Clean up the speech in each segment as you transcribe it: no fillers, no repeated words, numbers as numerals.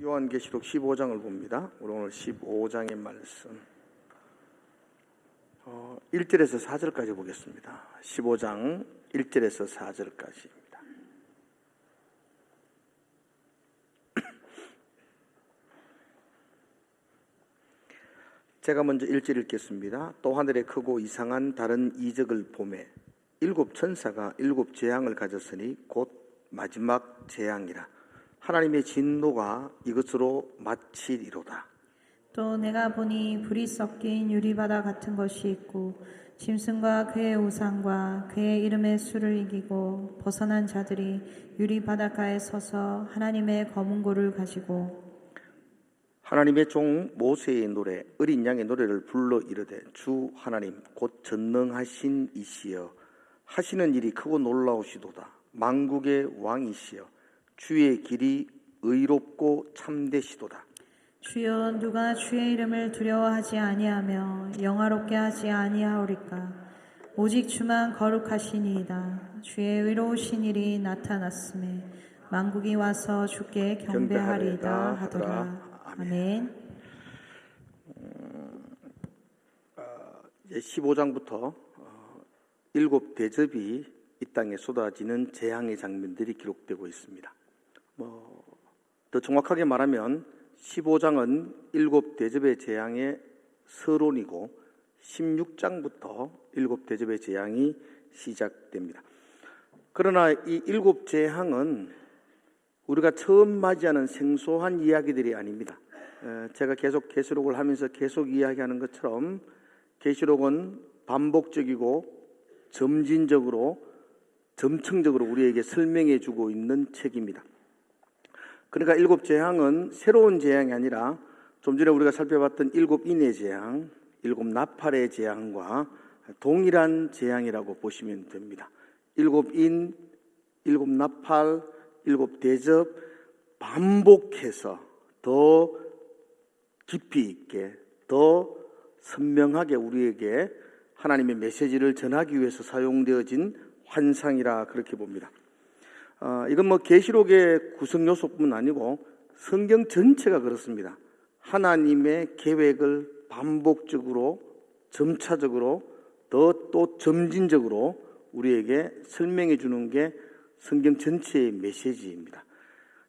요한계시록 15장을 봅니다. 우리 오늘 15장의 말씀 1절에서 4절까지 보겠습니다. 15장 1절에서 4절까지입니다. 제가 먼저 1절 읽겠습니다. 또 하늘에 크고 이상한 다른 이적을 보매 일곱 천사가 일곱 재앙을 가졌으니 곧 마지막 재앙이라. 하나님의 진노가 이것으로 마치리로다. 또 내가 보니 불이 섞인 유리바다 같은 것이 있고 짐승과 그의 우상과 그의 이름의 수를 이기고 벗어난 자들이 유리바닷가에 서서 하나님의 검은고를 가지고 하나님의 종 모세의 노래 어린 양의 노래를 불러 이르되 주 하나님 곧 전능하신 이시여 하시는 일이 크고 놀라우시도다. 만국의 왕이시여 주의 길이 의롭고 참되시도다. 주여 누가 주의 이름을 두려워하지 아니하며 영화롭게 하지 아니하오리까. 오직 주만 거룩하시니이다. 주의 의로우신 일이 나타났음에 만국이 와서 주께 경배하리이다 하더라. 아멘. 15장부터 일곱 대접이 이 땅에 쏟아지는 재앙의 장면들이 기록되고 있습니다. 더 정확하게 말하면 15장은 일곱 대접의 재앙의 서론이고 16장부터 일곱 대접의 재앙이 시작됩니다. 그러나 이 일곱 재앙은 우리가 처음 맞이하는 생소한 이야기들이 아닙니다. 제가 계속 계시록을 하면서 계속 이야기하는 것처럼 계시록은 반복적이고 점진적으로 점층적으로 우리에게 설명해 주고 있는 책입니다. 그러니까 일곱 재앙은 새로운 재앙이 아니라 좀 전에 우리가 살펴봤던 일곱 인의 재앙, 일곱 나팔의 재앙과 동일한 재앙이라고 보시면 됩니다. 일곱 인, 일곱 나팔, 일곱 대접 반복해서 더 깊이 있게 더 선명하게 우리에게 하나님의 메시지를 전하기 위해서 사용되어진 환상이라 그렇게 봅니다. 이건 계시록의 구성 요소뿐 아니고 성경 전체가 그렇습니다. 하나님의 계획을 반복적으로 점차적으로 또 점진적으로 우리에게 설명해 주는 게 성경 전체의 메시지입니다.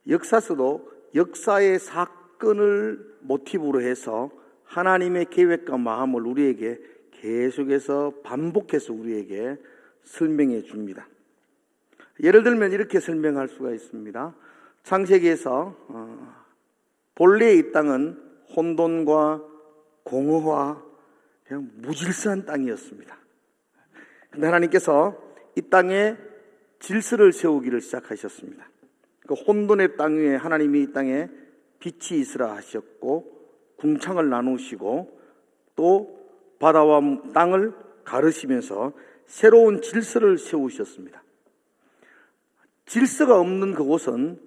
역사서도 역사의 사건을 모티브로 해서 하나님의 계획과 마음을 우리에게 계속해서 반복해서 우리에게 설명해 줍니다. 예를 들면 이렇게 설명할 수가 있습니다. 창세기에서 본래 이 땅은 혼돈과 공허와 그냥 무질서한 땅이었습니다. 그런데 하나님께서 이 땅에 질서를 세우기를 시작하셨습니다. 그 혼돈의 땅 위에 하나님이 이 땅에 빛이 있으라 하셨고 궁창을 나누시고 또 바다와 땅을 가르시면서 새로운 질서를 세우셨습니다. 질서가 없는 그곳은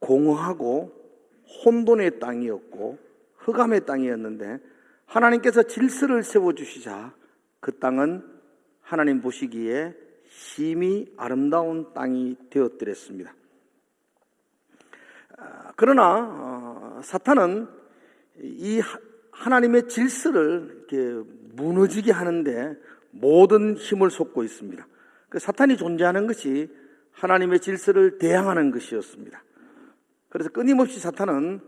공허하고 혼돈의 땅이었고 흑암의 땅이었는데 하나님께서 질서를 세워주시자 그 땅은 하나님 보시기에 심히 아름다운 땅이 되었더랬습니다. 그러나 사탄은 이 하나님의 질서를 이렇게 무너지게 하는데 모든 힘을 쏟고 있습니다. 사탄이 존재하는 것이 하나님의 질서를 대항하는 것이었습니다. 그래서 끊임없이 사탄은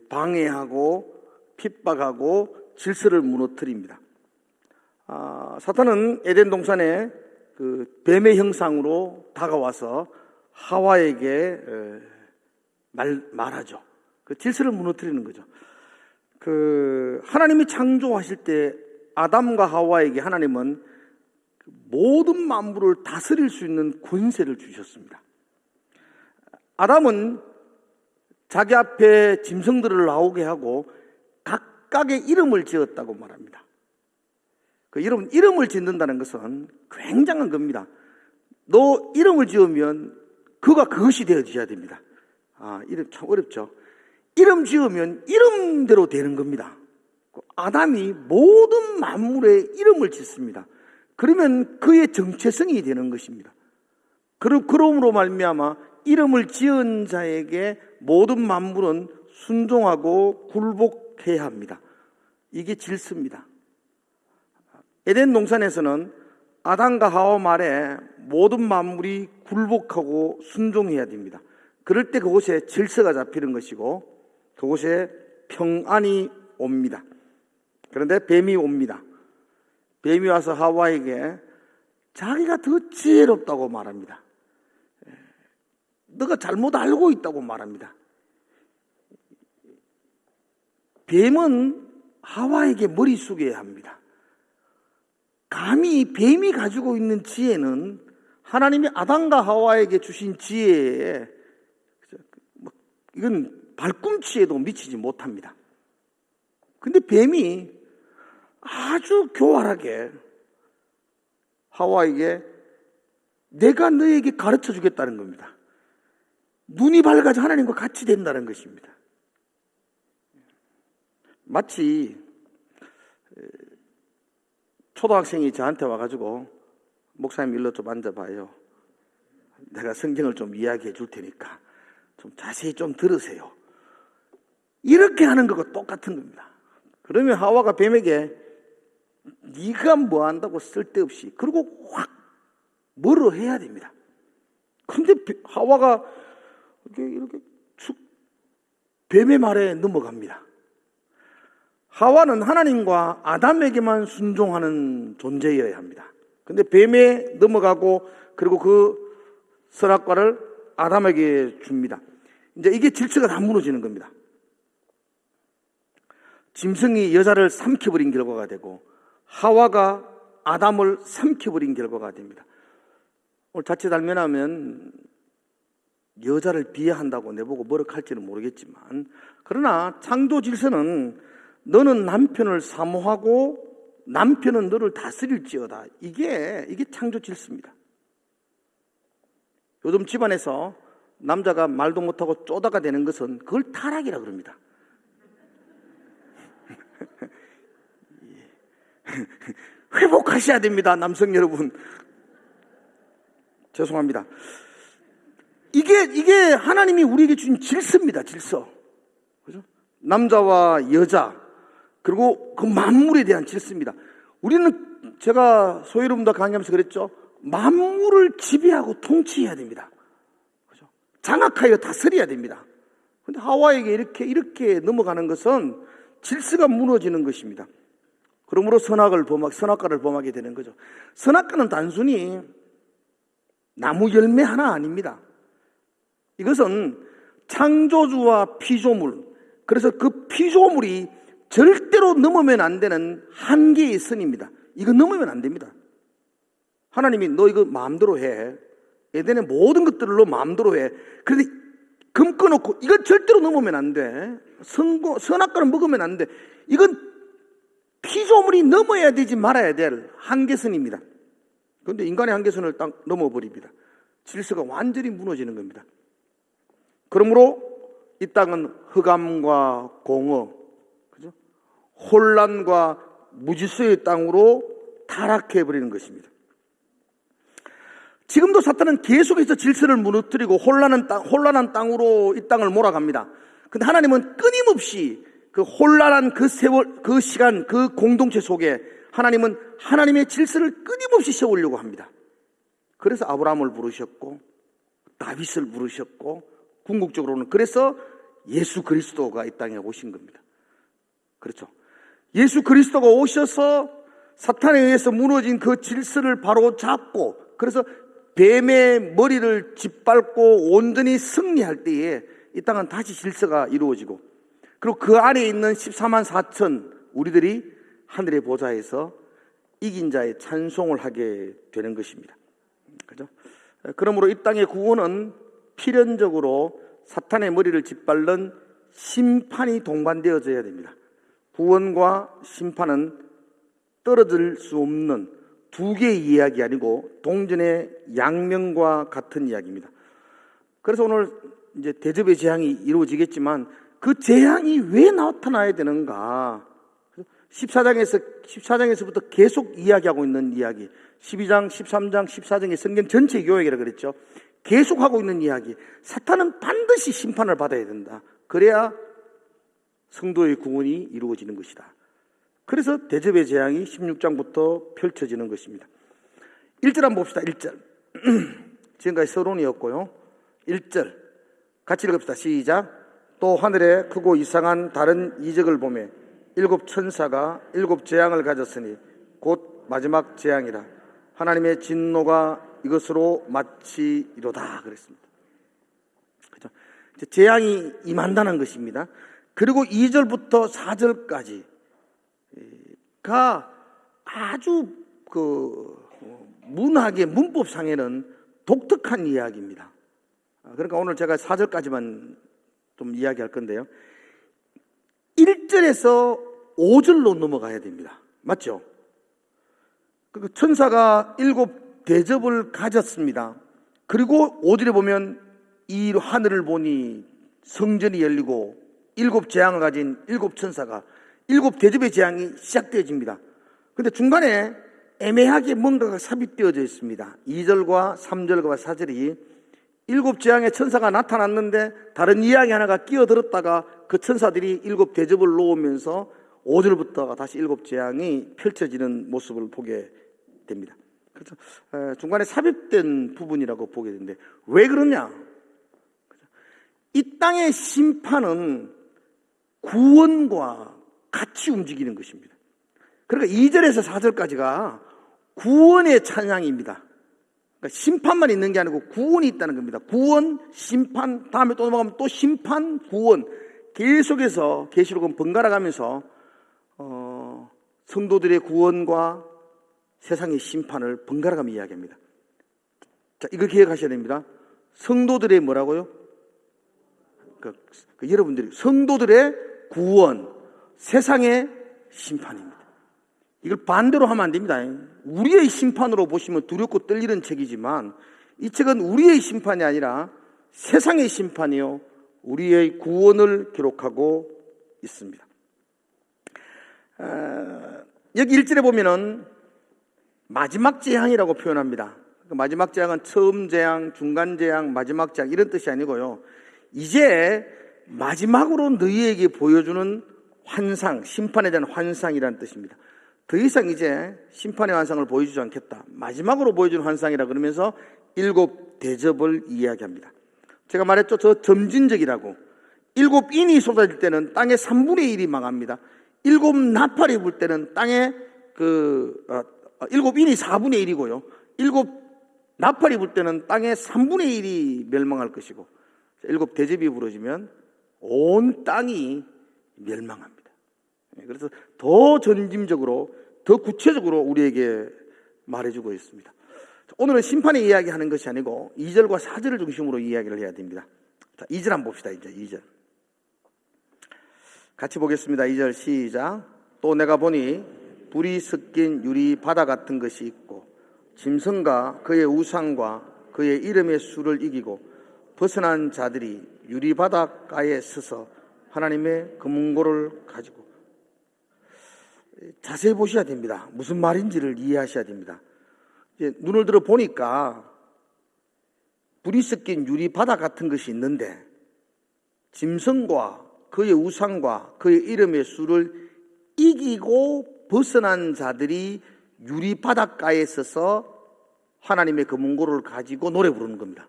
방해하고 핍박하고 질서를 무너뜨립니다. 사탄은 에덴 동산에 그 뱀의 형상으로 다가와서 하와에게 말하죠. 그 질서를 무너뜨리는 거죠. 하나님이 창조하실 때 아담과 하와에게 하나님은 모든 만물을 다스릴 수 있는 권세를 주셨습니다. 아담은 자기 앞에 짐승들을 나오게 하고 각각의 이름을 지었다고 말합니다. 이름을 짓는다는 것은 굉장한 겁니다. 너 이름을 지으면 그것이 되어져야 됩니다. 이름 참 어렵죠. 이름 지으면 이름대로 되는 겁니다. 아담이 모든 만물의 이름을 짓습니다. 그러면 그의 정체성이 되는 것입니다. 그러므로 말미암아 이름을 지은 자에게 모든 만물은 순종하고 굴복해야 합니다. 이게 질서입니다. 에덴 동산에서는 아담과 하와 말에 모든 만물이 굴복하고 순종해야 됩니다. 그럴 때 그곳에 질서가 잡히는 것이고 그곳에 평안이 옵니다. 그런데 뱀이 옵니다. 뱀이 와서 하와에게 자기가 더 지혜롭다고 말합니다. 너가 잘못 알고 있다고 말합니다. 뱀은 하와에게 머리 숙여야 합니다. 감히 뱀이 가지고 있는 지혜는 하나님이 아담과 하와에게 주신 지혜에 이건 발꿈치에도 미치지 못합니다. 근데 뱀이 아주 교활하게 하와에게 내가 너에게 가르쳐 주겠다는 겁니다. 눈이 밝아져 하나님과 같이 된다는 것입니다. 마치 초등학생이 저한테 와가지고 목사님 일로 좀 앉아봐요. 내가 성경을 좀 이야기해 줄 테니까 좀 자세히 좀 들으세요. 이렇게 하는 것과 똑같은 겁니다. 그러면 하와가 뱀에게 네가 뭐 한다고 쓸데없이 그리고 확 뭐로 해야 됩니다. 근데 하와가 이렇게 축 뱀의 말에 넘어갑니다. 하와는 하나님과 아담에게만 순종하는 존재여야 합니다. 근데 뱀에 넘어가고 그리고 그 선악과를 아담에게 줍니다. 이제 이게 질서가 다 무너지는 겁니다. 짐승이 여자를 삼켜버린 결과가 되고 하와가 아담을 삼켜버린 결과가 됩니다. 오늘 자칫 알면하면 여자를 비하한다고 내보고 뭐라 할지는 모르겠지만 그러나 창조 질서는 너는 남편을 사모하고 남편은 너를 다스릴지어다. 이게 창조 질서입니다. 요즘 집안에서 남자가 말도 못하고 쪼다가 되는 것은 그걸 타락이라 그럽니다. 회복하셔야 됩니다, 남성 여러분. 죄송합니다. 이게 하나님이 우리에게 주신 질서입니다, 질서. 그죠? 남자와 여자, 그리고 그 만물에 대한 질서입니다. 우리는 제가 소여러분과 강의하면서 그랬죠. 만물을 지배하고 통치해야 됩니다. 그죠? 장악하여 다스려야 됩니다. 그런데 하와에게 이렇게 넘어가는 것은 질서가 무너지는 것입니다. 그러므로 선악과를 범하게 되는 거죠. 선악과는 단순히 나무 열매 하나 아닙니다. 이것은 창조주와 피조물, 그래서 그 피조물이 절대로 넘으면 안 되는 한계의 선입니다. 이거 넘으면 안 됩니다. 하나님이 너 이거 마음대로 해. 에덴의 모든 것들을 너 마음대로 해. 그런데 금 끊어놓고 이건 절대로 넘으면 안 돼. 선악과를 먹으면 안 돼. 이건 피조물이 넘어야 되지 말아야 될 한계선입니다. 그런데 인간의 한계선을 딱 넘어버립니다. 질서가 완전히 무너지는 겁니다. 그러므로 이 땅은 흑암과 공허, 그죠? 혼란과 무질서의 땅으로 타락해버리는 것입니다. 지금도 사탄은 계속해서 질서를 무너뜨리고 혼란한 땅으로 이 땅을 몰아갑니다. 그런데 하나님은 끊임없이 그 혼란한 그 세월, 그 시간, 그 공동체 속에 하나님은 하나님의 질서를 끊임없이 세우려고 합니다. 그래서 아브라함을 부르셨고 다윗을 부르셨고 궁극적으로는 그래서 예수 그리스도가 이 땅에 오신 겁니다. 그렇죠. 예수 그리스도가 오셔서 사탄에 의해서 무너진 그 질서를 바로 잡고 그래서 뱀의 머리를 짓밟고 온전히 승리할 때에 이 땅은 다시 질서가 이루어지고 그리고 그 안에 있는 14만 4천 우리들이 하늘의 보좌에서 이긴 자의 찬송을 하게 되는 것입니다. 그죠? 그러므로 이 땅의 구원은 필연적으로 사탄의 머리를 짓밟는 심판이 동반되어져야 됩니다. 구원과 심판은 떨어질 수 없는 두 개의 이야기 아니고 동전의 양면과 같은 이야기입니다. 그래서 오늘 이제 대접의 재앙이 이루어지겠지만 그 재앙이 왜 나타나야 되는가? 14장에서부터 계속 이야기하고 있는 이야기. 12장, 13장, 14장의 성경 전체 교역이라 그랬죠. 계속하고 있는 이야기. 사탄은 반드시 심판을 받아야 된다. 그래야 성도의 구원이 이루어지는 것이다. 그래서 대접의 재앙이 16장부터 펼쳐지는 것입니다. 1절 한번 봅시다. 1절. 지금까지 서론이었고요. 1절 같이 읽읍시다. 시작. 또 하늘에 크고 이상한 다른 이적을 보매 7 천사가 7 재앙을 가졌으니 곧 마지막 재앙이라. 하나님의 진노가 이것으로 마치리로다 그랬습니다. 그렇죠? 재앙이 임한다는 것입니다. 그리고 2절부터 4절까지가 아주 문학의 문법상에는 독특한 이야기입니다. 그러니까 오늘 제가 4절까지만 좀 이야기할 건데요. 1절에서 5절로 넘어가야 됩니다. 맞죠? 그 천사가 7 대접을 가졌습니다. 그리고 5절에 보면 이 하늘을 보니 성전이 열리고 7 재앙을 가진 7 천사가 7 대접의 재앙이 시작되어집니다. 그런데 중간에 애매하게 뭔가가 삽입되어져 있습니다. 2절과 3절과 4절이 7 재앙의 천사가 나타났는데 다른 이야기 하나가 끼어들었다가 그 천사들이 7 대접을 놓으면서 5절부터가 다시 7 재앙이 펼쳐지는 모습을 보게 됩니다. 그래서 중간에 삽입된 부분이라고 보게 되는데 왜 그러냐? 이 땅의 심판은 구원과 같이 움직이는 것입니다. 그러니까 2절에서 4절까지가 구원의 찬양입니다. 그러니까 심판만 있는 게 아니고 구원이 있다는 겁니다. 구원, 심판, 다음에 또 넘어가면 또 심판, 구원. 계속해서 계시록은 번갈아 가면서 성도들의 구원과 세상의 심판을 번갈아 가며 이야기합니다. 자, 이걸 기억하셔야 됩니다. 성도들의 뭐라고요? 여러분들이 성도들의 구원, 세상의 심판입니다. 이걸 반대로 하면 안 됩니다. 우리의 심판으로 보시면 두렵고 떨리는 책이지만 이 책은 우리의 심판이 아니라 세상의 심판이요 우리의 구원을 기록하고 있습니다. 여기 1절에 보면은 마지막 재앙이라고 표현합니다. 마지막 재앙은 처음 재앙, 중간 재앙, 마지막 재앙 이런 뜻이 아니고요. 이제 마지막으로 너희에게 보여주는 환상, 심판에 대한 환상이라는 뜻입니다. 더 이상 이제 심판의 환상을 보여주지 않겠다. 마지막으로 보여주는 환상이라 그러면서 7 대접을 이야기합니다. 제가 말했죠. 저 점진적이라고. 7 인이 쏟아질 때는 땅의 3분의 1이 망합니다. 7 나팔이 불 때는 땅의 7 인이 4분의 1이고요. 7 나팔이 불 때는 땅의 3분의 1이 멸망할 것이고 7 대접이 부러지면 온 땅이 멸망합니다. 그래서 더 전짐적으로, 더 구체적으로 우리에게 말해주고 있습니다. 오늘은 심판의 이야기하는 것이 아니고 2절과 4절을 중심으로 이야기를 해야 됩니다. 자, 2절 한번 봅시다. 이제 2절 같이 보겠습니다. 2절 시작. 또 내가 보니 불이 섞인 유리 바다 같은 것이 있고 짐승과 그의 우상과 그의 이름의 수를 이기고 벗어난 자들이 유리 바닷가에 서서 하나님의 금은고를 가지고. 자세히 보셔야 됩니다. 무슨 말인지를 이해하셔야 됩니다. 이제 눈을 들어 보니까 불이 섞인 유리 바다 같은 것이 있는데 짐승과 그의 우상과 그의 이름의 수를 이기고 벗어난 자들이 유리 바닷가에 서서 하나님의 금은고를 가지고 노래 부르는 겁니다.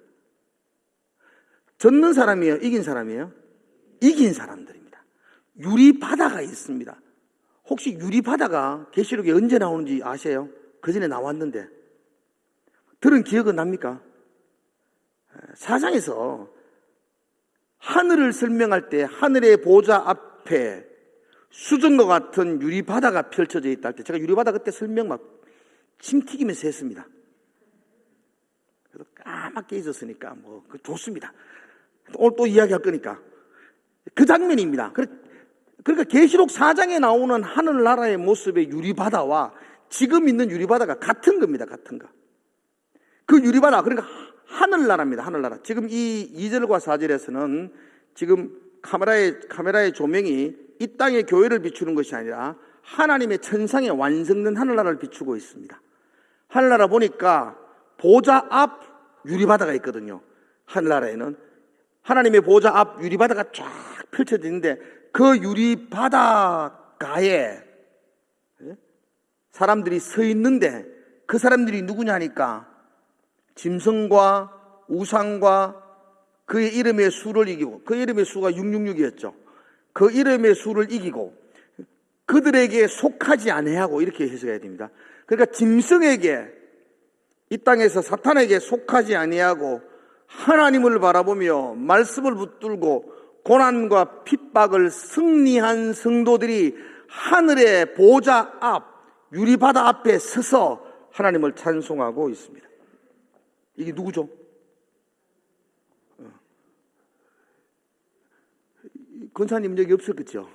졌는 사람이에요? 이긴 사람이에요? 이긴 사람들입니다. 유리 바다가 있습니다. 혹시 유리 바다가 계시록에 언제 나오는지 아세요? 그 전에 나왔는데 들은 기억은 납니까? 4장에서 하늘을 설명할 때 하늘의 보좌 앞에 수정과 같은 유리 바다가 펼쳐져 있다 할 때 제가 유리 바다 그때 설명 막 침 튀기면서 했습니다. 그래서 까맣게 있었으니까 뭐 좋습니다. 오늘 또 이야기할 거니까 그 장면입니다. 그러니까 계시록 4장에 나오는 하늘나라의 모습의 유리바다와 지금 있는 유리바다가 같은 겁니다. 같은 거. 그 유리바다, 그러니까 하늘나라입니다. 하늘나라. 지금 이 2절과 4절에서는 지금 카메라의 조명이 이 땅의 교회를 비추는 것이 아니라 하나님의 천상에 완성된 하늘나라를 비추고 있습니다. 하늘나라 보니까 보좌 앞 유리바다가 있거든요. 하늘나라에는 하나님의 보좌 앞 유리바다가 쫙 펼쳐져 있는데 그 유리 바닷가에 사람들이 서 있는데 그 사람들이 누구냐니까 짐승과 우상과 그의 이름의 수를 이기고, 그 이름의 수가 666이었죠. 그 이름의 수를 이기고 그들에게 속하지 아니하고, 이렇게 해석해야 됩니다. 그러니까 짐승에게, 이 땅에서 사탄에게 속하지 아니하고 하나님을 바라보며 말씀을 붙들고 고난과 핍박을 승리한 성도들이 하늘의 보좌 앞, 유리바다 앞에 서서 하나님을 찬송하고 있습니다. 이게 누구죠? 권사님 여기 없었겠죠?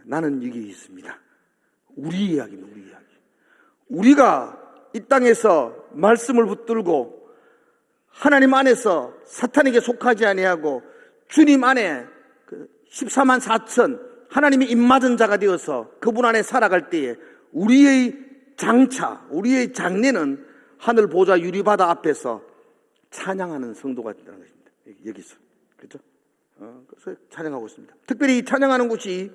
나는 여기 있습니다. 우리 이야기는 우리 이야기. 우리가 이 땅에서 말씀을 붙들고 하나님 안에서 사탄에게 속하지 아니하고 주님 안에 14만 4천 하나님의 입맞은 자가 되어서 그분 안에 살아갈 때에 우리의 장차, 우리의 장래는 하늘 보좌 유리바다 앞에서 찬양하는 성도가 된다는 것입니다. 여기서. 그렇죠? 그래서 찬양하고 있습니다. 특별히 찬양하는 곳이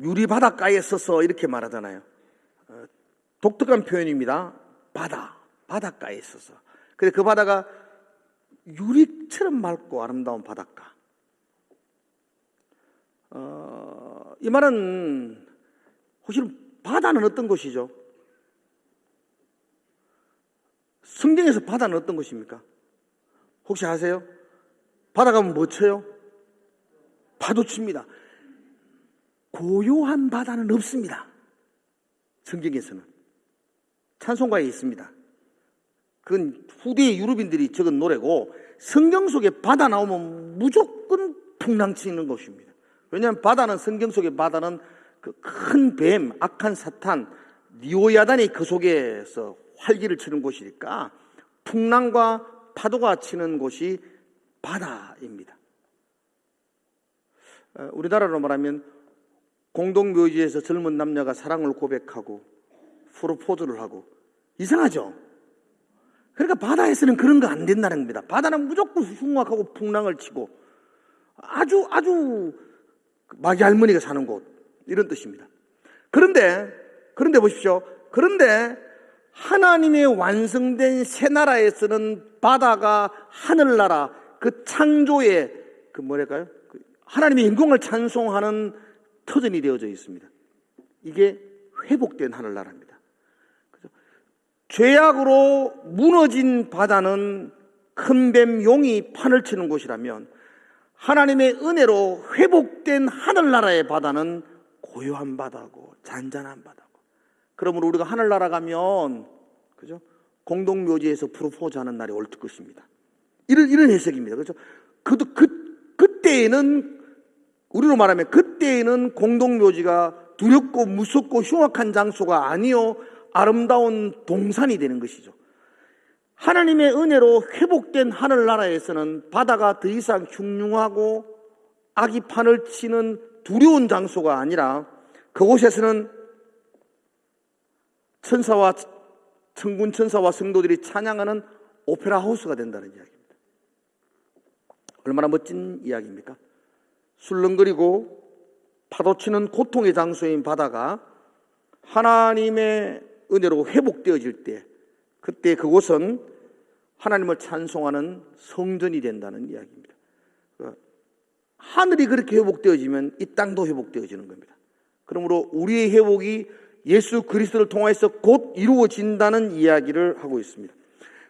유리바닷가에 서서 이렇게 말하잖아요. 독특한 표현입니다. 바닷가에 서서. 그래, 그 바다가 유리처럼 맑고 아름다운 바닷가. 이 말은 혹시 바다는 어떤 곳이죠? 성경에서 바다는 어떤 곳입니까? 혹시 아세요? 바다 가면 뭐 쳐요? 파도 칩니다. 고요한 바다는 없습니다. 성경에서는. 찬송가에 있습니다. 그건 후대의 유럽인들이 적은 노래고, 성경 속에 바다 나오면 무조건 풍랑치는 것입니다. 왜냐하면 바다는, 성경 속의 바다는 그 큰 뱀, 악한 사탄, 리오야단이 그 속에서 활기를 치는 곳이니까 풍랑과 파도가 치는 곳이 바다입니다. 우리나라로 말하면 공동묘지에서 젊은 남녀가 사랑을 고백하고 프로포즈를 하고, 이상하죠? 그러니까 바다에서는 그런 거 안 된다는 겁니다. 바다는 무조건 흉악하고 풍랑을 치고 아주 마귀 할머니가 사는 곳, 이런 뜻입니다. 그런데 보십시오. 그런데 하나님의 완성된 새 나라에서는 바다가 하늘나라, 그 창조의 그 뭐랄까요? 하나님의 영광을 찬송하는 터전이 되어져 있습니다. 이게 회복된 하늘나라입니다. 죄악으로 무너진 바다는 큰 뱀 용이 판을 치는 곳이라면, 하나님의 은혜로 회복된 하늘나라의 바다는 고요한 바다고 잔잔한 바다고. 그러므로 우리가 하늘나라 가면, 그죠? 공동묘지에서 프로포즈하는 날이 올 것입니다. 이런 해석입니다. 그렇죠? 그때에는, 우리로 말하면 그때에는 공동묘지가 두렵고 무섭고 흉악한 장소가 아니요 아름다운 동산이 되는 것이죠. 하나님의 은혜로 회복된 하늘나라에서는 바다가 더 이상 흉흉하고 악이 판을 치는 두려운 장소가 아니라, 그곳에서는 천사와 천군 천사와 성도들이 찬양하는 오페라 하우스가 된다는 이야기입니다. 얼마나 멋진 이야기입니까? 술렁거리고 파도치는 고통의 장소인 바다가 하나님의 은혜로 회복되어질 때, 그때 그곳은 하나님을 찬송하는 성전이 된다는 이야기입니다. 하늘이 그렇게 회복되어지면 이 땅도 회복되어지는 겁니다. 그러므로 우리의 회복이 예수 그리스도를 통해서 곧 이루어진다는 이야기를 하고 있습니다.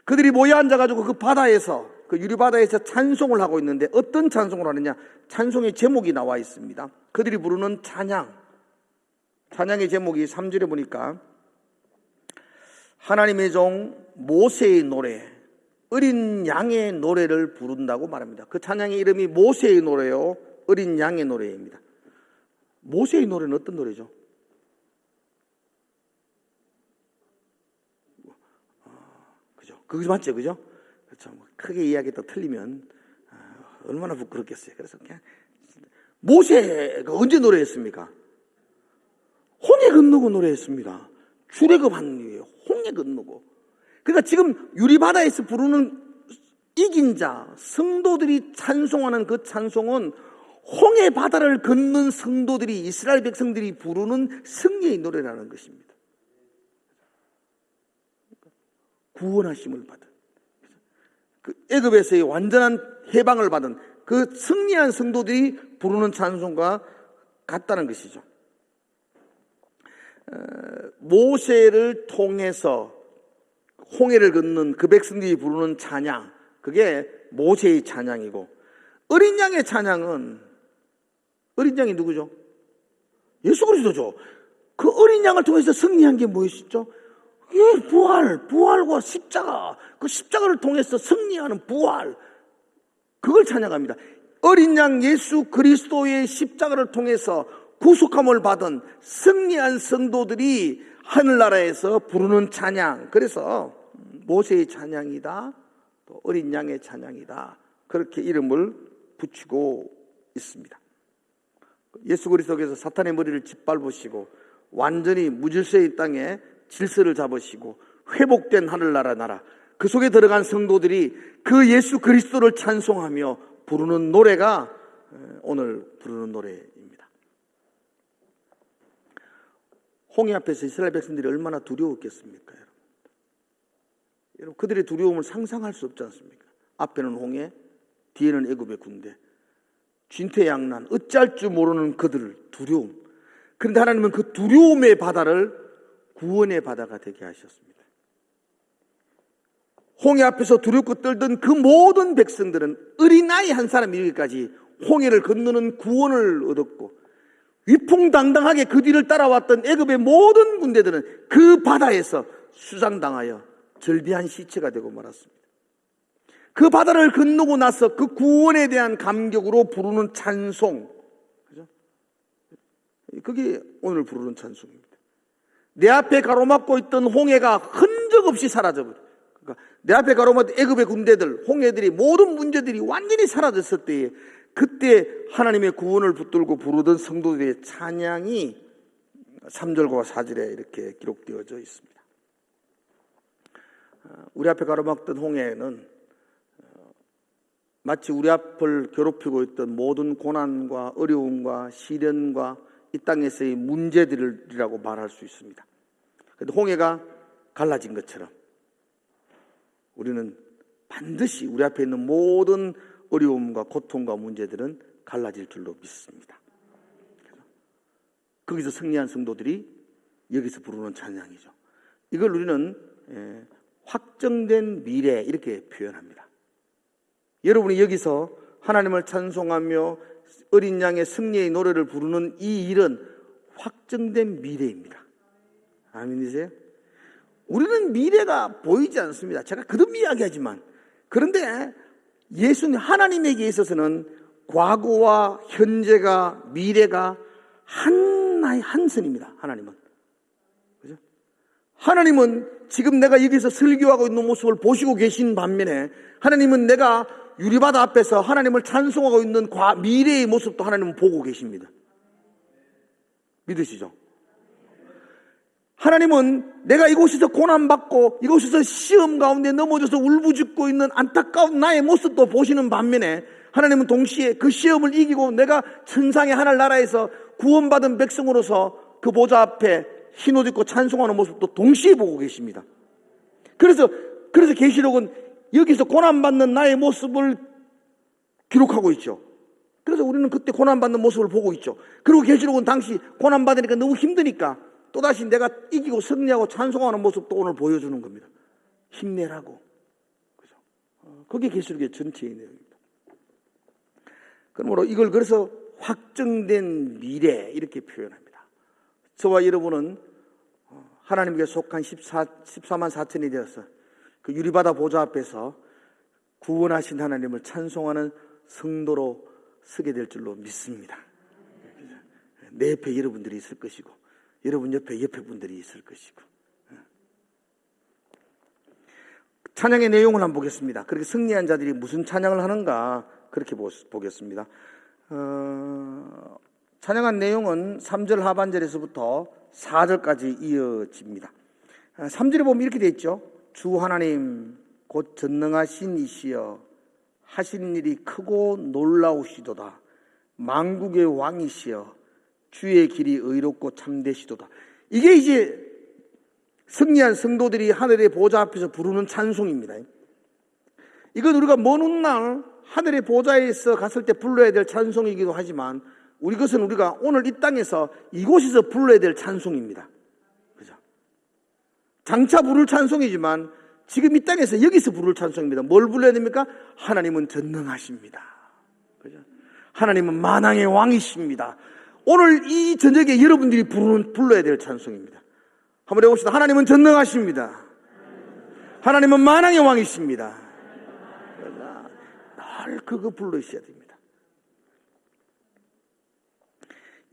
그들이 모여 앉아가지고 그 바다에서, 그 유리바다에서 찬송을 하고 있는데, 어떤 찬송을 하느냐? 찬송의 제목이 나와 있습니다. 그들이 부르는 찬양의 제목이 3절에 보니까 하나님의 종 모세의 노래, 어린 양의 노래를 부른다고 말합니다. 그 찬양의 이름이 모세의 노래요, 어린 양의 노래입니다. 모세의 노래는 어떤 노래죠? 그죠? 그거 맞죠? 그죠? 그렇죠. 크게 이야기했다 틀리면 얼마나 부끄럽겠어요. 그래서 그냥, 모세가 언제 노래했습니까? 홍해 건너고 노래했습니다. 출애굽한 이후에 홍해 건너고. 그러니까 지금 유리바다에서 부르는 이긴 자, 성도들이 찬송하는 그 찬송은 홍해 바다를 걷는 성도들이, 이스라엘 백성들이 부르는 승리의 노래라는 것입니다. 구원하심을 받은, 그 애굽에서의 완전한 해방을 받은 그 승리한 성도들이 부르는 찬송과 같다는 것이죠. 모세를 통해서 홍해를 걷는 그 백성들이 부르는 찬양, 그게 모세의 찬양이고, 어린 양의 찬양은, 어린 양이 누구죠? 예수 그리스도죠. 그 어린 양을 통해서 승리한 게 무엇이죠? 예, 부활과 십자가, 그 십자가를 통해서 승리하는 부활, 그걸 찬양합니다. 어린 양 예수 그리스도의 십자가를 통해서 구속함을 받은 승리한 성도들이 하늘나라에서 부르는 찬양, 그래서 모세의 찬양이다, 또 어린 양의 찬양이다, 그렇게 이름을 붙이고 있습니다. 예수 그리스도께서 사탄의 머리를 짓밟으시고 완전히 무질서의 땅에 질서를 잡으시고 회복된 하늘나라 나라, 그 속에 들어간 성도들이 그 예수 그리스도를 찬송하며 부르는 노래가 오늘 부르는 노래입니다. 홍해 앞에서 이스라엘 백성들이 얼마나 두려웠겠습니까, 여러분? 여러분, 그들의 두려움을 상상할 수 없지 않습니까? 앞에는 홍해, 뒤에는 애굽의 군대, 진퇴양난, 어찌할 줄 모르는 그들 두려움. 그런데 하나님은 그 두려움의 바다를 구원의 바다가 되게 하셨습니다. 홍해 앞에서 두렵고 떨던 그 모든 백성들은 어린아이 한 사람 이르기까지 홍해를 건너는 구원을 얻었고, 위풍당당하게 그 뒤를 따라왔던 애굽의 모든 군대들은 그 바다에서 수장당하여 절비한 시체가 되고 말았습니다. 그 바다를 건너고 나서 그 구원에 대한 감격으로 부르는 찬송, 그죠? 그게 오늘 부르는 찬송입니다. 내 앞에 가로막고 있던 홍해가 흔적 없이 사라져버려. 그러니까 내 앞에 가로막던 애굽의 군대들, 홍해들이, 모든 문제들이 완전히 사라졌을 때에, 그때 하나님의 구원을 붙들고 부르던 성도들의 찬양이 3절과 4절에 이렇게 기록되어져 있습니다. 우리 앞에 가로막던 홍해는 마치 우리 앞을 괴롭히고 있던 모든 고난과 어려움과 시련과 이 땅에서의 문제들이라고 말할 수 있습니다. 그런데 홍해가 갈라진 것처럼 우리는 반드시 우리 앞에 있는 모든 어려움과 고통과 문제들은 갈라질 줄로 믿습니다. 거기서 승리한 성도들이 여기서 부르는 찬양이죠. 이걸 우리는 확정된 미래 이렇게 표현합니다. 여러분이 여기서 하나님을 찬송하며 어린 양의 승리의 노래를 부르는 이 일은 확정된 미래입니다. 아멘이세요? 우리는 미래가 보이지 않습니다. 제가 거듭 이야기하지만, 그런데 예수님, 하나님에게 있어서는 과거와 현재가, 미래가 하나의 한 선입니다. 하나님은. 그죠? 하나님은 지금 내가 여기서 설교하고 있는 모습을 보시고 계신 반면에, 하나님은 내가 유리바다 앞에서 하나님을 찬송하고 있는 미래의 모습도 하나님은 보고 계십니다. 믿으시죠? 하나님은 내가 이곳에서 고난받고 이곳에서 시험 가운데 넘어져서 울부짖고 있는 안타까운 나의 모습도 보시는 반면에, 하나님은 동시에 그 시험을 이기고 내가 천상의 하늘나라에서 구원받은 백성으로서 그 보좌 앞에 흰옷 입고 찬송하는 모습도 동시에 보고 계십니다. 그래서 계시록은 여기서 고난받는 나의 모습을 기록하고 있죠. 그래서 우리는 그때 고난받는 모습을 보고 있죠. 그리고 계시록은 당시 고난받으니까 너무 힘드니까 또다시 내가 이기고 승리하고 찬송하는 모습도 오늘 보여주는 겁니다. 힘내라고. 그죠? 그게 계시록의 전체의 내용입니다. 그러므로 이걸 그래서 확정된 미래 이렇게 표현합니다. 저와 여러분은 하나님께 속한 14만 4천이 되어서 그 유리바다 보좌 앞에서 구원하신 하나님을 찬송하는 성도로 서게 될 줄로 믿습니다. 내 옆에 여러분들이 있을 것이고, 여러분 옆에 분들이 있을 것이고. 찬양의 내용을 한번 보겠습니다. 그렇게 승리한 자들이 무슨 찬양을 하는가 그렇게 보겠습니다. 찬양한 내용은 3절 하반절에서부터 4절까지 이어집니다. 3절에 보면 이렇게 되어 있죠. 주 하나님 곧 전능하신 이시여 하시는 일이 크고 놀라우시도다. 만국의 왕이시여 주의 길이 의롭고 참되시도다. 이게 이제 승리한 성도들이 하늘의 보좌 앞에서 부르는 찬송입니다. 이건 우리가 먼 훗날 하늘의 보좌에서 갔을 때 불러야 될 찬송이기도 하지만 것은 우리가 오늘 이 땅에서 이곳에서 불러야 될 찬송입니다. 그죠? 장차 부를 찬송이지만 지금 이 땅에서 여기서 부를 찬송입니다. 뭘 불러야 됩니까? 하나님은 전능하십니다. 그죠? 하나님은 만왕의 왕이십니다. 오늘 이 저녁에 여러분들이 불러야 될 찬송입니다. 한번 해봅시다. 하나님은 전능하십니다. 하나님은 만왕의 왕이십니다. 늘 그거 불러주셔야 됩니다.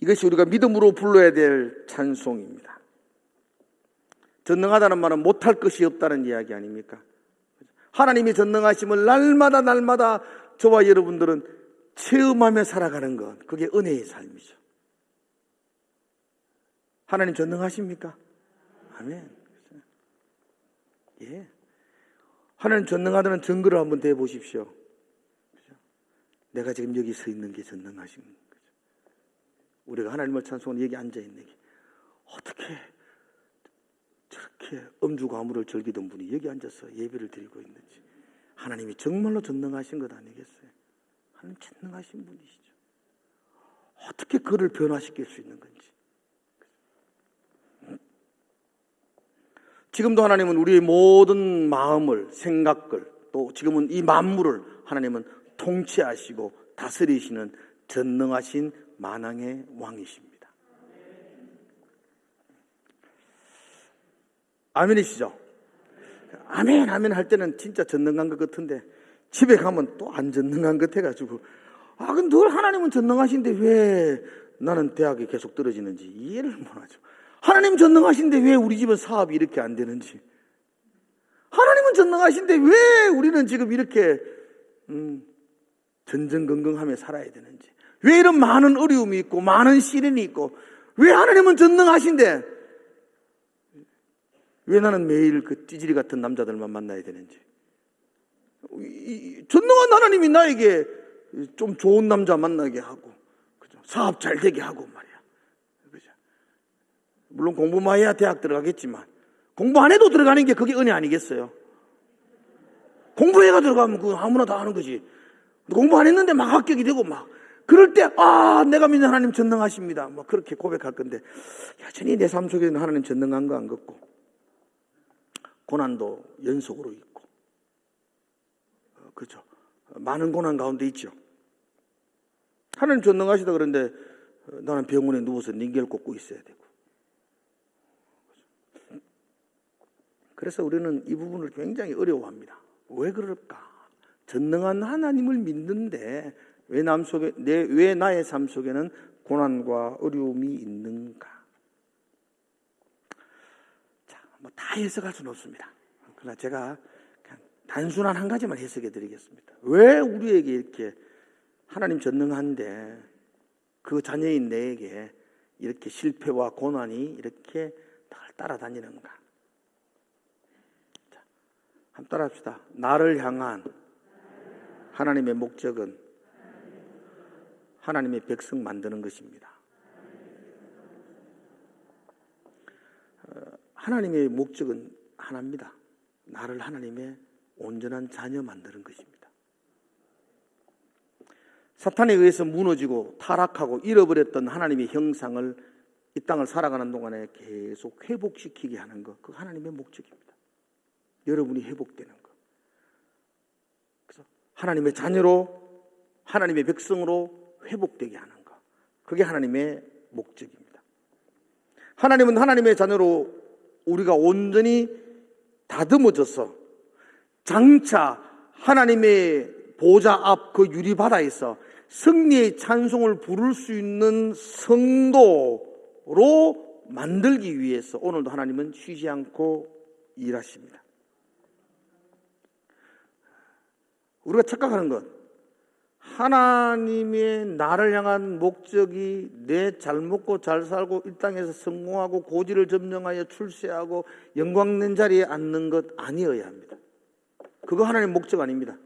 이것이 우리가 믿음으로 불러야 될 찬송입니다. 전능하다는 말은 못할 것이 없다는 이야기 아닙니까? 하나님이 전능하심을 날마다 저와 여러분들은 체험하며 살아가는 것, 그게 은혜의 삶이죠. 하나님 전능하십니까? 아멘. 예. 하나님 전능하다는 증거를 한번 대보십시오. 내가 지금 여기 서 있는 게 전능하신 거죠. 우리가 하나님을 찬송하는 여기 앉아있는 게 어떻게 저렇게 엄주가무를 즐기던 분이 여기 앉아서 예배를 드리고 있는지, 하나님이 정말로 전능하신 것 아니겠어요? 하나님 전능하신 분이시죠. 어떻게 그를 변화시킬 수 있는 건지. 지금도 하나님은 우리의 모든 마음을, 생각을, 또 지금은 이 만물을 하나님은 통치하시고 다스리시는 전능하신 만왕의 왕이십니다. 아멘이시죠? 아멘 아멘 할 때는 진짜 전능한 것 같은데 집에 가면 또 안 전능한 것 같아가지고, 그럼 늘 하나님은 전능하신데 왜 나는 대학에 계속 떨어지는지 이해를 못하죠. 하나님 전능하신데 왜 우리 집은 사업이 이렇게 안 되는지, 하나님은 전능하신데 왜 우리는 지금 이렇게 전전긍긍하며 살아야 되는지, 왜 이런 많은 어려움이 있고 많은 시련이 있고, 왜 하나님은 전능하신데 왜 나는 매일 그 찌질이 같은 남자들만 만나야 되는지, 전능한 하나님이 나에게 좀 좋은 남자 만나게 하고, 그죠? 사업 잘 되게 하고 말이야. 그죠? 물론 공부만 해야 대학 들어가겠지만 공부 안 해도 들어가는 게 그게 은혜 아니겠어요? 공부해가 들어가면 그 아무나 다 하는 거지. 공부 안 했는데 막 합격이 되고 막 그럴 때 내가 믿는 하나님 전능하십니다. 막 그렇게 고백할 건데, 여전히 내 삶 속에는 하나님 전능한 거 안 같고 고난도 연속으로 있고, 그렇죠? 많은 고난 가운데 있죠. 하나님 전능하시다 그런데 나는 병원에 누워서 닌겔 꽂고 있어야 되고. 그래서 우리는 이 부분을 굉장히 어려워합니다. 왜 그럴까? 전능한 하나님을 믿는데 왜 나의 삶 속에는 고난과 어려움이 있는가? 자, 다 해석할 수는 없습니다. 그러나 제가 그냥 단순한 한 가지만 해석해 드리겠습니다. 왜 우리에게 이렇게 하나님 전능한데 그 자녀인 내게 이렇게 실패와 고난이 이렇게 따라다니는가? 자, 한번 따라합시다. 나를 향한 하나님의 목적은 하나님의 백성 만드는 것입니다. 하나님의 목적은 하나입니다. 나를 하나님의 온전한 자녀 만드는 것입니다. 사탄에 의해서 무너지고 타락하고 잃어버렸던 하나님의 형상을 이 땅을 살아가는 동안에 계속 회복시키게 하는 것, 그 하나님의 목적입니다. 여러분이 회복되는 것. 그래서 하나님의 자녀로, 하나님의 백성으로 회복되게 하는 것, 그게 하나님의 목적입니다. 하나님은 하나님의 자녀로 우리가 온전히 다듬어져서 장차 하나님의 보좌 앞 그 유리바다에서 승리의 찬송을 부를 수 있는 성도로 만들기 위해서 오늘도 하나님은 쉬지 않고 일하십니다. 우리가 착각하는 것, 하나님의 나를 향한 목적이 내 잘 먹고 잘 살고 이 땅에서 성공하고 고지를 점령하여 출세하고 영광된 자리에 앉는 것 아니어야 합니다. 그거 하나님의 목적 아닙니다.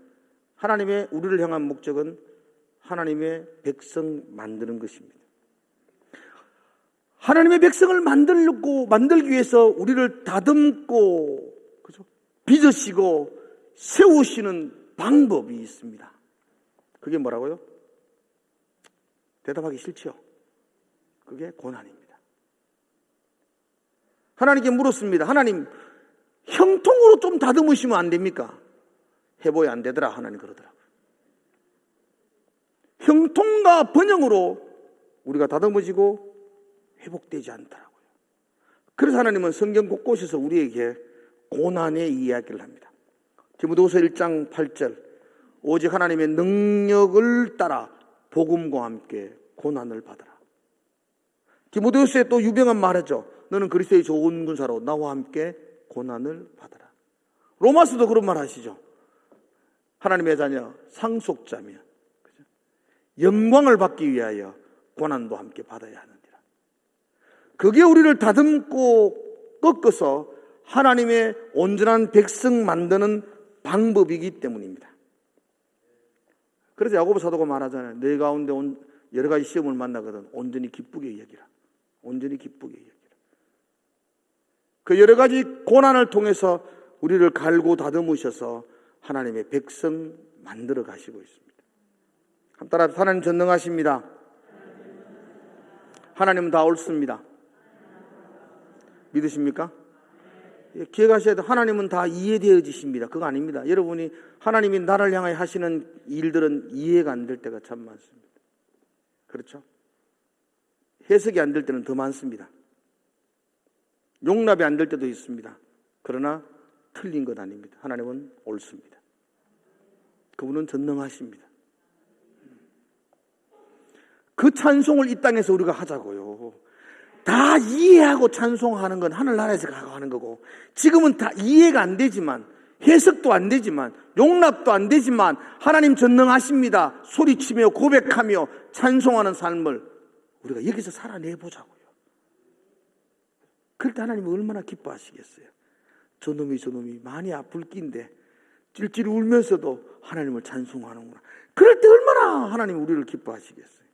하나님의 우리를 향한 목적은 하나님의 백성 만드는 것입니다. 하나님의 백성을 만들기 위해서 우리를 다듬고, 그죠? 빚으시고 세우시는 방법이 있습니다. 그게 뭐라고요? 대답하기 싫죠? 그게 고난입니다. 하나님께 물었습니다. 하나님, 형통으로 좀 다듬으시면 안 됩니까? 해보야 안 되더라. 하나님 그러더라고요. 형통과 번영으로 우리가 다듬어지고 회복되지 않더라고요. 그래서 하나님은 성경 곳곳에서 우리에게 고난의 이야기를 합니다. 디모데후서 1장 8절, 오직 하나님의 능력을 따라 복음과 함께 고난을 받아라. 디모데후서에 또 유명한 말이죠. 너는 그리스도의 좋은 군사로 나와 함께 고난을 받아라. 로마서도 그런 말 하시죠. 하나님의 자녀 상속자며 영광을 받기 위하여 고난도 함께 받아야 하느니라. 그게 우리를 다듬고 꺾어서 하나님의 온전한 백성 만드는 방법이기 때문입니다. 그래서 야고보 사도가 말하잖아요. 내 가운데 여러 가지 시험을 만나거든 온전히 기쁘게 여기라. 온전히 기쁘게 여기라. 그 여러 가지 고난을 통해서 우리를 갈고 다듬으셔서 하나님의 백성 만들어 가시고 있습니다. 한 따라 하나님 전능하십니다. 하나님은 다 옳습니다. 믿으십니까? 기억하셔야 돼요. 하나님은 다 이해되어지십니다. 그거 아닙니다. 여러분이 하나님이 나를 향하여 하시는 일들은 이해가 안 될 때가 참 많습니다. 그렇죠? 해석이 안 될 때는 더 많습니다. 용납이 안 될 때도 있습니다. 그러나 틀린 것 아닙니다. 하나님은 옳습니다. 그분은 전능하십니다. 그 찬송을 이 땅에서 우리가 하자고요. 다 이해하고 찬송하는 건 하늘나라에서 가고 하는 거고, 지금은 다 이해가 안 되지만, 해석도 안 되지만, 용납도 안 되지만 하나님 전능하십니다 소리치며 고백하며 찬송하는 삶을 우리가 여기서 살아내보자고요. 그럴 때 하나님은 얼마나 기뻐하시겠어요. 저놈이 많이 아플 낀데 찔찔 울면서도 하나님을 찬송하는구나. 그럴 때 얼마나 하나님 우리를 기뻐하시겠어요.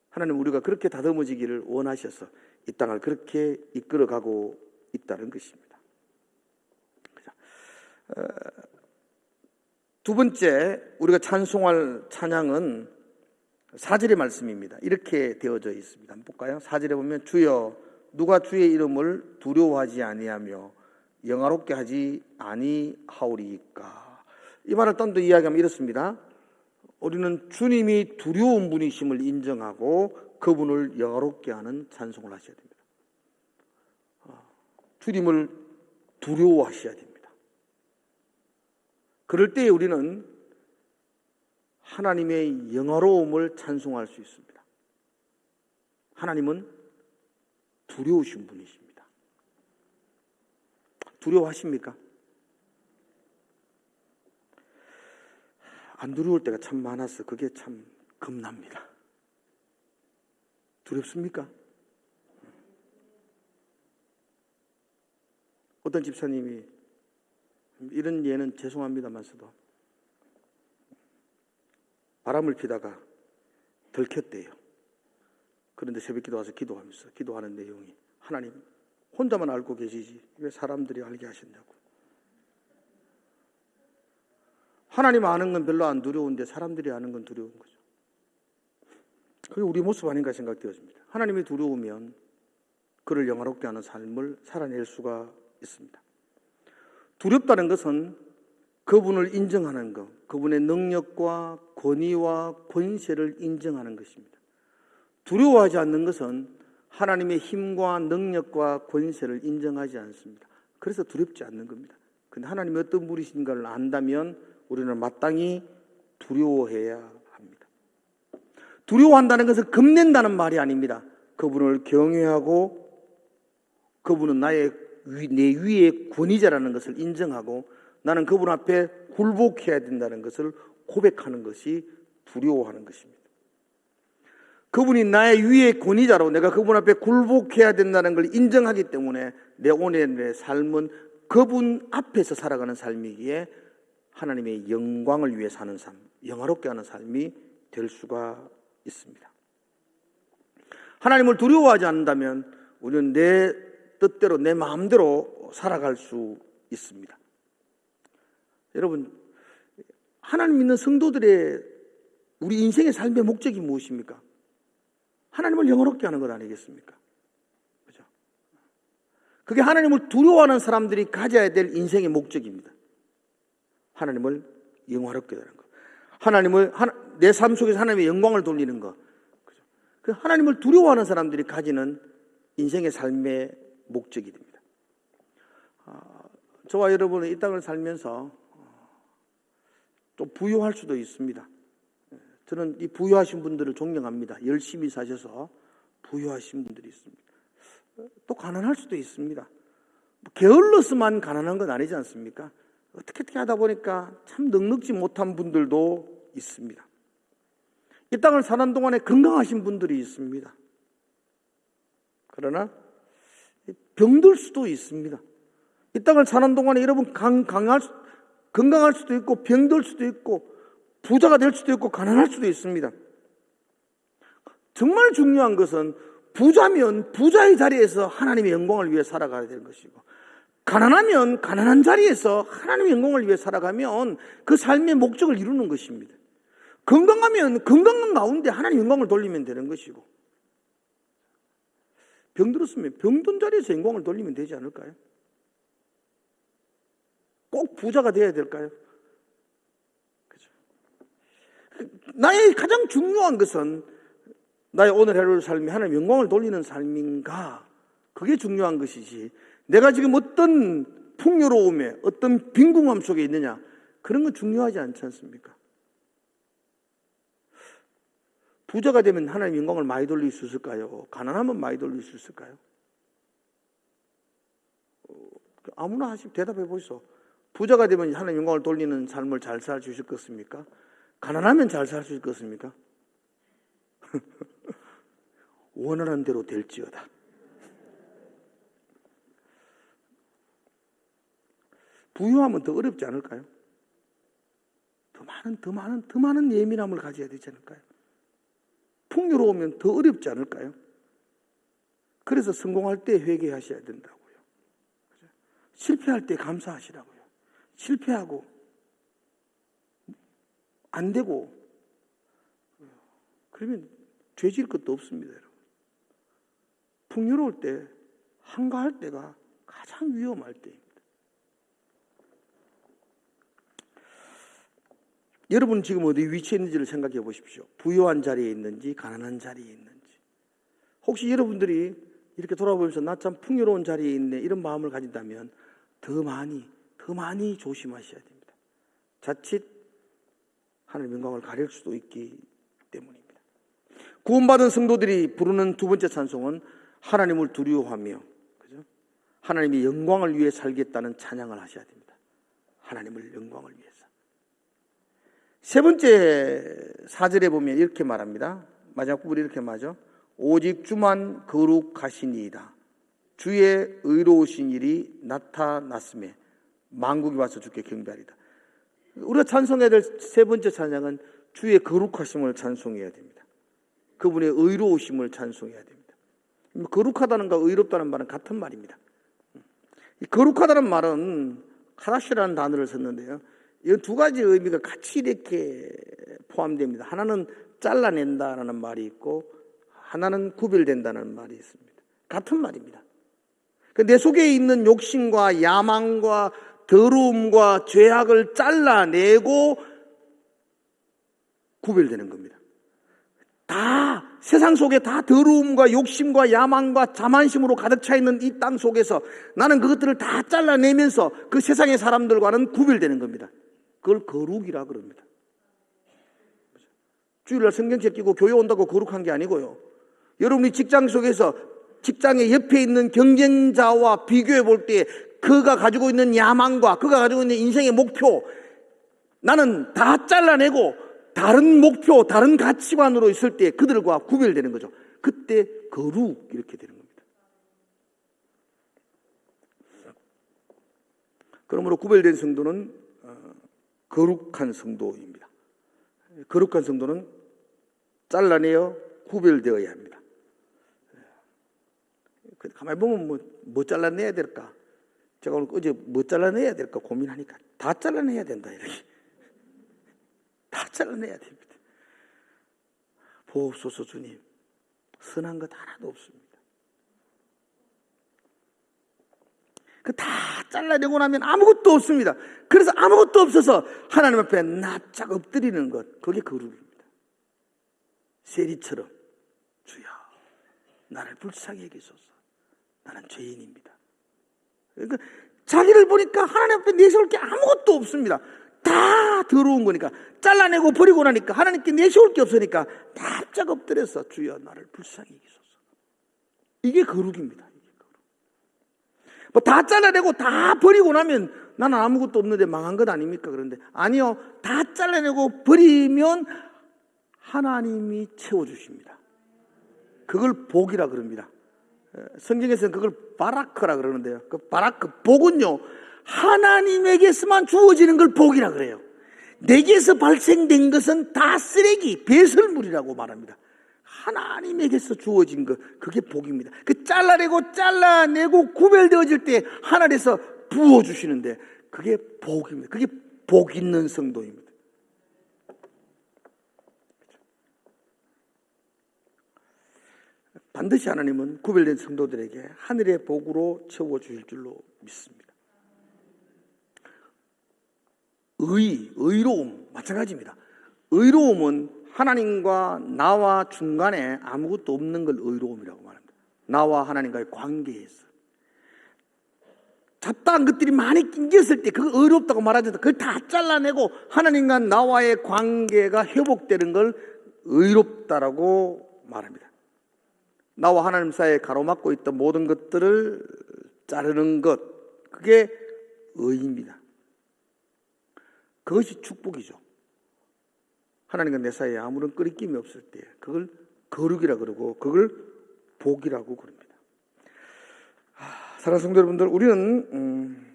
하나님 우리가 그렇게 다듬어지기를 원하셔서 이 땅을 그렇게 이끌어가고 있다는 것입니다. 두 번째 우리가 찬송할 찬양은 4절의 말씀입니다. 이렇게 되어져 있습니다. 한번 볼까요? 4절에 보면 주여 누가 주의 이름을 두려워하지 아니하며 영화롭게 하지 아니하오리이까. 이 말을 좀 더 이야기하면 이렇습니다. 우리는 주님이 두려운 분이심을 인정하고 그분을 영화롭게 하는 찬송을 하셔야 됩니다. 주님을 두려워하셔야 됩니다. 그럴 때에 우리는 하나님의 영화로움을 찬송할 수 있습니다. 하나님은 두려우신 분이십니다. 두려워하십니까? 안 두려울 때가 참 많아서 그게 참 겁납니다. 두렵습니까? 어떤 집사님이 이런 예는 죄송합니다만서도 바람을 피다가 들켰대요. 그런데 새벽기도 와서 기도하면서 기도하는 내용이 하나님 혼자만 알고 계시지 왜 사람들이 알게 하셨냐고. 하나님 아는 건 별로 안 두려운데 사람들이 아는 건 두려운 거죠. 그게 우리 모습 아닌가 생각되어집니다. 하나님이 두려우면 그를 영화롭게 하는 삶을 살아낼 수가 있습니다. 두렵다는 것은 그분을 인정하는 것, 그분의 능력과 권위와 권세를 인정하는 것입니다. 두려워하지 않는 것은 하나님의 힘과 능력과 권세를 인정하지 않습니다. 그래서 두렵지 않는 겁니다. 그런데 하나님이 어떤 분이신가를 안다면 우리는 마땅히 두려워해야 합니다. 두려워한다는 것은 겁낸다는 말이 아닙니다. 그분을 경외하고 그분은 내 위의 권위자라는 것을 인정하고 나는 그분 앞에 굴복해야 된다는 것을 고백하는 것이 두려워하는 것입니다. 그분이 나의 위의 권위자로 내가 그분 앞에 굴복해야 된다는 걸 인정하기 때문에 내 오늘의 삶은 그분 앞에서 살아가는 삶이기에 하나님의 영광을 위해 사는 삶, 영화롭게 하는 삶이 될 수가 있습니다. 하나님을 두려워하지 않는다면 우리는 내 뜻대로 내 마음대로 살아갈 수 있습니다. 여러분, 하나님 믿는 성도들의 우리 인생의 삶의 목적이 무엇입니까? 하나님을 영화롭게 하는 것 아니겠습니까? 그죠? 그게 하나님을 두려워하는 사람들이 가져야 될 인생의 목적입니다. 하나님을 영화롭게 하는 것. 내 삶 속에서 하나님의 영광을 돌리는 것. 그죠? 그 하나님을 두려워하는 사람들이 가지는 인생의 삶의 목적이 됩니다. 저와 여러분은 이 땅을 살면서 또 부유할 수도 있습니다. 저는 이 부유하신 분들을 존경합니다. 열심히 사셔서 부유하신 분들이 있습니다. 또 가난할 수도 있습니다. 게을러서만 가난한 건 아니지 않습니까? 어떻게 하다 보니까 참 넉넉지 못한 분들도 있습니다. 이 땅을 사는 동안에 건강하신 분들이 있습니다. 그러나 병들 수도 있습니다. 이 땅을 사는 동안에 여러분 건강할 수도 있고 병들 수도 있고 부자가 될 수도 있고 가난할 수도 있습니다. 정말 중요한 것은 부자면 부자의 자리에서 하나님의 영광을 위해 살아가야 되는 것이고, 가난하면 가난한 자리에서 하나님의 영광을 위해 살아가면 그 삶의 목적을 이루는 것입니다. 건강하면 건강한 가운데 하나님의 영광을 돌리면 되는 것이고, 병들었으면 병든 자리에서 영광을 돌리면 되지 않을까요? 꼭 부자가 되어야 될까요? 그죠? 나의 가장 중요한 것은 나의 오늘 하루의 삶이 하나님의 영광을 돌리는 삶인가? 그게 중요한 것이지, 내가 지금 어떤 풍요로움에 어떤 빈궁함 속에 있느냐, 그런 건 중요하지 않지 않습니까? 부자가 되면 하나님의 영광을 많이 돌릴 수 있을까요? 가난하면 많이 돌릴 수 있을까요? 아무나 대답해 보시오. 부자가 되면 하나님의 영광을 돌리는 삶을 잘 살 수 있을 것입니까? 가난하면 잘 살 수 있을 것입니까? 원하는 대로 될지어다. 부유하면 더 어렵지 않을까요? 더 많은 예민함을 가져야 되지 않을까요? 풍요로우면 더 어렵지 않을까요? 그래서 성공할 때 회개하셔야 된다고요. 실패할 때 감사하시라고요. 실패하고 안 되고 그러면 죄질 것도 없습니다, 여러분. 풍요로울 때, 한가할 때가 가장 위험할 때입니다. 여러분 지금 어디 위치에 있는지를 생각해 보십시오. 부유한 자리에 있는지 가난한 자리에 있는지. 혹시 여러분들이 이렇게 돌아보면서 나 참 풍요로운 자리에 있네 이런 마음을 가진다면 더 많이 조심하셔야 됩니다. 자칫 하나님의 영광을 가릴 수도 있기 때문입니다. 구원받은 성도들이 부르는 두 번째 찬송은 하나님을 두려워하며, 그죠? 하나님의 영광을 위해 살겠다는 찬양을 하셔야 됩니다. 하나님을 영광을 위해서. 세 번째 4절에 보면 이렇게 말합니다. 마지막 부분이 이렇게 말하죠. 오직 주만 거룩하시니이다. 주의 의로우신 일이 나타났음에 만국이 와서 주께 경배하리다. 우리가 찬송해야 될 세 번째 찬양은 주의 거룩하심을 찬송해야 됩니다. 그분의 의로우심을 찬송해야 됩니다. 거룩하다는 것과 의롭다는 말은 같은 말입니다. 이 거룩하다는 말은 카다시라는 단어를 썼는데요, 이 두 가지 의미가 같이 이렇게 포함됩니다. 하나는 잘라낸다라는 말이 있고 하나는 구별된다는 말이 있습니다. 같은 말입니다. 내 속에 있는 욕심과 야망과 더러움과 죄악을 잘라내고 구별되는 겁니다. 다 세상 속에 다 더러움과 욕심과 야망과 자만심으로 가득 차 있는 이 땅 속에서 나는 그것들을 다 잘라내면서 그 세상의 사람들과는 구별되는 겁니다. 그걸 거룩이라 그럽니다. 주일날 성경책 끼고 교회 온다고 거룩한 게 아니고요. 여러분이 직장 속에서 직장의 옆에 있는 경쟁자와 비교해 볼 때 그가 가지고 있는 야망과 그가 가지고 있는 인생의 목표, 나는 다 잘라내고 다른 목표, 다른 가치관으로 있을 때 그들과 구별되는 거죠. 그때 거룩 이렇게 되는 겁니다. 그러므로 구별된 성도는 거룩한 성도입니다. 거룩한 성도는 잘라내어 구별되어야 합니다. 가만히 보면 뭐 잘라내야 될까? 제가 오늘 어제 뭐 잘라내야 될까 고민하니까 다 잘라내야 된다 이렇게. 다 잘라내야 됩니다. 보옵소서 주님. 선한 것 하나도 없습니다. 그 다 잘라내고 나면 아무것도 없습니다. 그래서 아무것도 없어서 하나님 앞에 납작 엎드리는 것, 그게 거룩입니다. 세리처럼 주여 나를 불쌍히 여기소서. 나는 죄인입니다. 그러니까 자기를 보니까 하나님 앞에 내세울 게 아무것도 없습니다. 다 더러운 거니까 잘라내고 버리고 나니까 하나님께 내세울 게 없으니까 납작 엎드려서 주여 나를 불쌍히 여기소서. 이게 거룩입니다. 뭐 다 잘라내고 다 버리고 나면 나는 아무것도 없는데 망한 것 아닙니까? 그런데 아니요, 다 잘라내고 버리면 하나님이 채워주십니다. 그걸 복이라 그럽니다. 성경에서는 그걸 바라크라 그러는데요. 그 바라크, 복은요 하나님에게서만 주어지는 걸 복이라 그래요. 내게서 발생된 것은 다 쓰레기, 배설물이라고 말합니다. 하나님에게서 주어진 것, 그게 복입니다. 그 잘라내고 구별되어질 때 하나님께서 부어주시는데 그게 복입니다. 그게 복 있는 성도입니다. 반드시 하나님은 구별된 성도들에게 하늘의 복으로 채워주실 줄로 믿습니다. 의로움 마찬가지입니다. 의로움은 하나님과 나와 중간에 아무것도 없는 걸 의로움이라고 말합니다. 나와 하나님과의 관계에서 잡다한 것들이 많이 낑겼을 때 그거 의롭다고 말하잖아요. 그걸 다 잘라내고 하나님과 나와의 관계가 회복되는 걸 의롭다라고 말합니다. 나와 하나님 사이에 가로막고 있던 모든 것들을 자르는 것, 그게 의입니다. 그것이 축복이죠. 하나님과 내 사이에 아무런 끄리낌이 없을 때 그걸 거룩이라 그러고 그걸 복이라고 그럽니다. 사랑하는 성도 여러분들, 우리는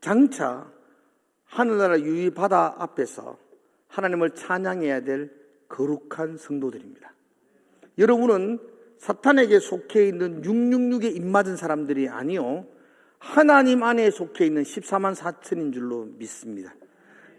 장차 하늘나라 유이 바다 앞에서 하나님을 찬양해야 될 거룩한 성도들입니다. 여러분은 사탄에게 속해 있는 666에 입맞은 사람들이 아니요 하나님 안에 속해 있는 14만 4천인 줄로 믿습니다.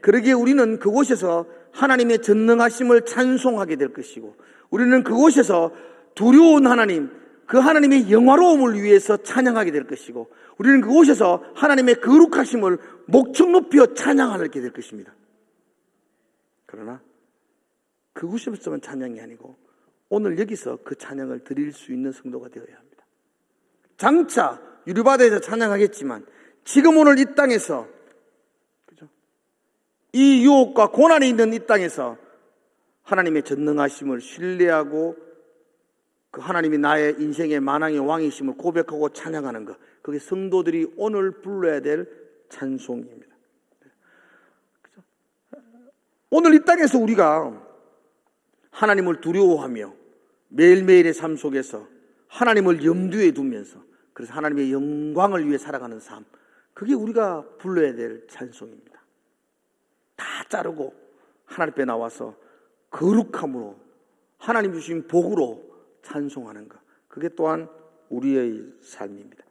그러기에 우리는 그곳에서 하나님의 전능하심을 찬송하게 될 것이고, 우리는 그곳에서 두려운 하나님, 그 하나님의 영화로움을 위해서 찬양하게 될 것이고, 우리는 그곳에서 하나님의 거룩하심을 목청 높여 찬양하게 될 것입니다. 그러나 그곳에서만 찬양이 아니고 오늘 여기서 그 찬양을 드릴 수 있는 성도가 되어야 합니다. 장차 유리바다에서 찬양하겠지만 지금 오늘 이 땅에서, 그죠? 이 유혹과 고난이 있는 이 땅에서 하나님의 전능하심을 신뢰하고 그 하나님이 나의 인생의 만왕의 왕이심을 고백하고 찬양하는 것, 그게 성도들이 오늘 불러야 될 찬송입니다. 그죠? 오늘 이 땅에서 우리가 하나님을 두려워하며 매일매일의 삶 속에서 하나님을 염두에 두면서 그래서 하나님의 영광을 위해 살아가는 삶, 그게 우리가 불러야 될 찬송입니다. 다 자르고 하나님 앞에 나와서 거룩함으로 하나님 주신 복으로 찬송하는 것, 그게 또한 우리의 삶입니다.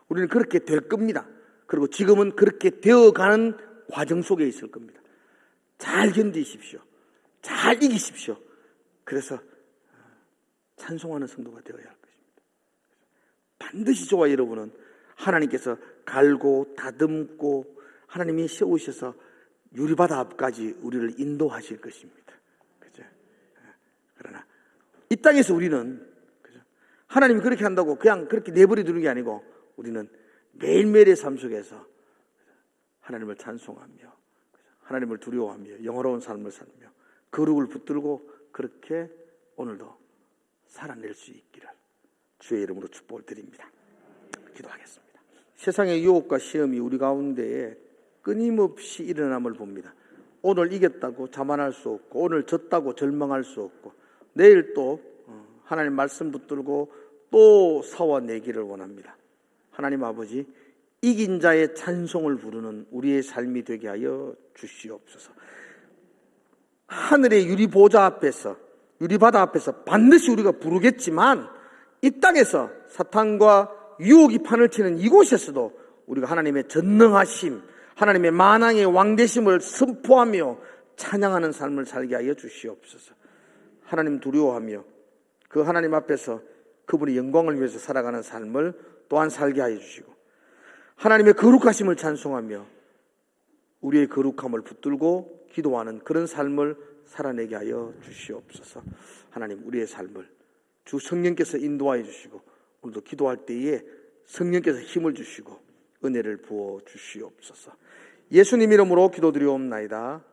우리는 그렇게 될 겁니다. 그리고 지금은 그렇게 되어가는 과정 속에 있을 겁니다. 잘 견디십시오. 잘 이기십시오. 그래서 찬송하는 성도가 되어야 할 것입니다. 반드시 저와 여러분은 하나님께서 갈고 다듬고 하나님이 세우셔서 유리바다 앞까지 우리를 인도하실 것입니다. 그죠? 그러나 이 땅에서 우리는, 그죠? 하나님이 그렇게 한다고 그냥 그렇게 내버려 두는 게 아니고 우리는 매일매일의 삶 속에서 하나님을 찬송하며 하나님을 두려워하며 영화로운 삶을 살며 거룩을 붙들고 그렇게 오늘도 살아낼 수 있기를 주의 이름으로 축복을 드립니다. 기도하겠습니다. 세상의 유혹과 시험이 우리 가운데에 끊임없이 일어남을 봅니다. 오늘 이겼다고 자만할 수 없고, 오늘 졌다고 절망할 수 없고, 내일 또 하나님 말씀 붙들고 또 싸워내기를 원합니다. 하나님 아버지, 이긴 자의 찬송을 부르는 우리의 삶이 되게 하여 주시옵소서. 하늘의 유리보좌 앞에서, 유리바다 앞에서 반드시 우리가 부르겠지만 이 땅에서 사탄과 유혹이 판을 치는 이곳에서도 우리가 하나님의 전능하심, 하나님의 만왕의 왕되심을 선포하며 찬양하는 삶을 살게 하여 주시옵소서. 하나님 두려워하며 그 하나님 앞에서 그분의 영광을 위해서 살아가는 삶을 또한 살게 하여 주시고, 하나님의 거룩하심을 찬송하며 우리의 거룩함을 붙들고 기도하는 그런 삶을 살아내게 하여 주시옵소서. 하나님, 우리의 삶을 주 성령께서 인도하여 주시고, 오늘도 기도할 때에 성령께서 힘을 주시고 은혜를 부어 주시옵소서. 예수님 이름으로 기도드리옵나이다.